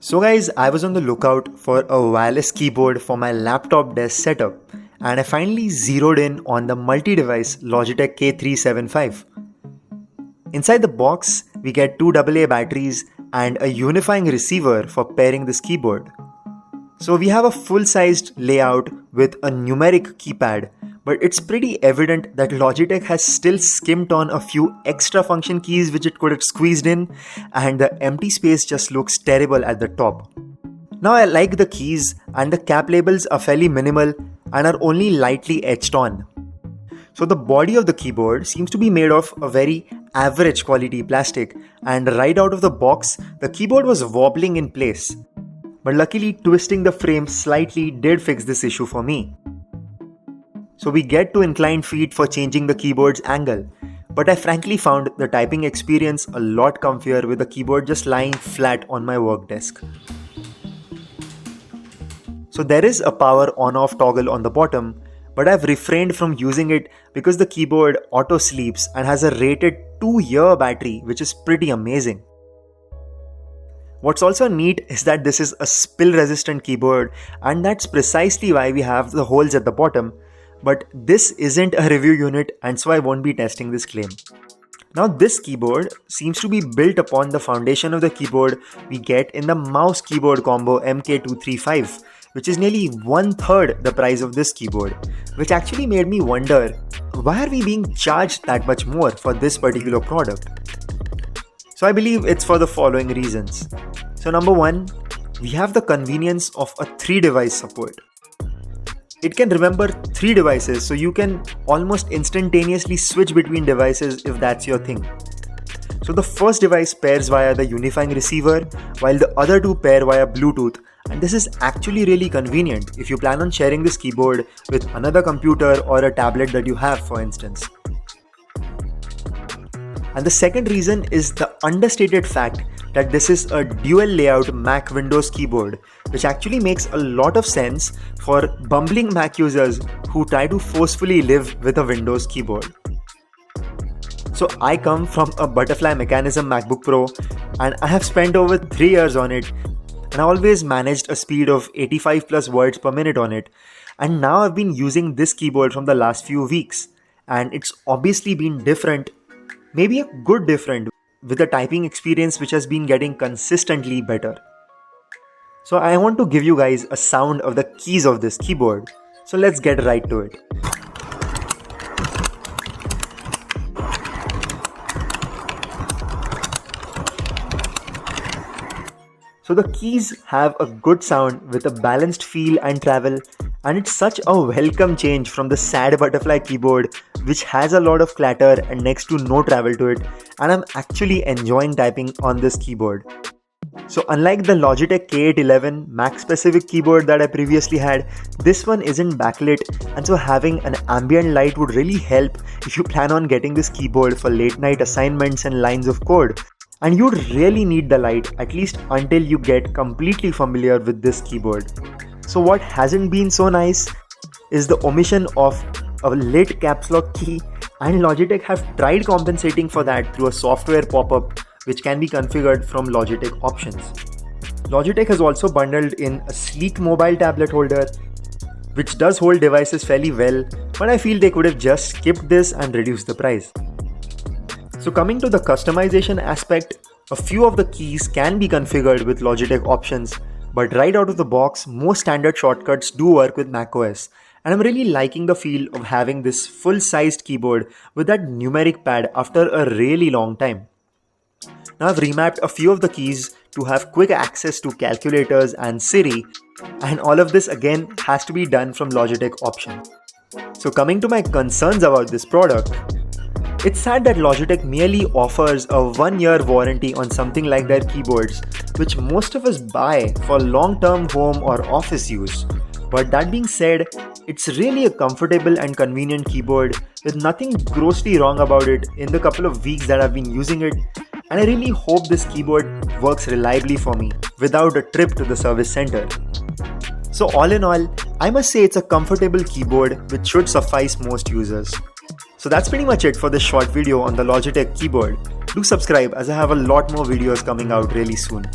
So guys, I was on the lookout for a wireless keyboard for my laptop desk setup, and I finally zeroed in on the multi-device Logitech K375. Inside the box, we get two AA batteries and a unifying receiver for pairing this keyboard. So we have a full-sized layout with a numeric keypad, but it's pretty evident that Logitech has still skimped on a few extra function keys which it could have squeezed in, and the empty space just looks terrible at the top. Now I like the keys, and the cap labels are fairly minimal and are only lightly etched on. So the body of the keyboard seems to be made of a very average quality plastic, and right out of the box, the keyboard was wobbling in place. But luckily, twisting the frame slightly did fix this issue for me. So we get to inclined feet for changing the keyboard's angle, but I frankly found the typing experience a lot comfier with the keyboard just lying flat on my work desk. So there is a power on-off toggle on the bottom, but I've refrained from using it because the keyboard auto sleeps and has a rated 2-year battery, which is pretty amazing. What's also neat is that this is a spill-resistant keyboard, and that's precisely why we have the holes at the bottom. But this isn't a review unit, and so I won't be testing this claim. Now this keyboard seems to be built upon the foundation of the keyboard we get in the mouse keyboard combo K375, which is nearly 1/3 the price of this keyboard, which actually made me wonder, why are we being charged that much more for this particular product? So I believe it's for the following reasons. So number one, we have the convenience of a 3-device support. It can remember 3 devices, so you can almost instantaneously switch between devices if that's your thing. So the first device pairs via the unifying receiver, while the other two pair via Bluetooth, and this is actually really convenient if you plan on sharing this keyboard with another computer or a tablet that you have, for instance. And the second reason is the understated fact that this is a dual layout Mac Windows keyboard, which actually makes a lot of sense for bumbling Mac users who try to forcefully live with a Windows keyboard. So I come from a butterfly mechanism MacBook Pro, and I have spent over 3 years on it, and I always managed a speed of 85 plus words per minute on it. And now I've been using this keyboard from the last few weeks, and it's obviously been different, maybe a good different, with a typing experience which has been getting consistently better. So I want to give you guys a sound of the keys of this keyboard. So let's get right to it. So the keys have a good sound with a balanced feel and travel, and it's such a welcome change from the sad butterfly keyboard which has a lot of clatter and next to no travel to it, and I'm actually enjoying typing on this keyboard. So unlike the Logitech K811 Mac specific keyboard that I previously had, this one isn't backlit, and so having an ambient light would really help if you plan on getting this keyboard for late night assignments and lines of code. And you'd really need the light, at least until you get completely familiar with this keyboard. So what hasn't been so nice is the omission of a lit caps lock key, and Logitech have tried compensating for that through a software pop-up which can be configured from Logitech options. Logitech has also bundled in a sleek mobile tablet holder which does hold devices fairly well, but I feel they could have just skipped this and reduced the price. So coming to the customization aspect, a few of the keys can be configured with Logitech options, but right out of the box, most standard shortcuts do work with macOS, and I'm really liking the feel of having this full-sized keyboard with that numeric pad after a really long time. Now I've remapped a few of the keys to have quick access to calculators and Siri, and all of this again has to be done from Logitech option. So coming to my concerns about this product, it's sad that Logitech merely offers a 1-year warranty on something like their keyboards, which most of us buy for long-term home or office use. But that being said, it's really a comfortable and convenient keyboard with nothing grossly wrong about it in the couple of weeks that I've been using it, and I really hope this keyboard works reliably for me without a trip to the service center. So all in all, I must say it's a comfortable keyboard which should suffice most users. So that's pretty much it for this short video on the Logitech keyboard. Do subscribe as I have a lot more videos coming out really soon.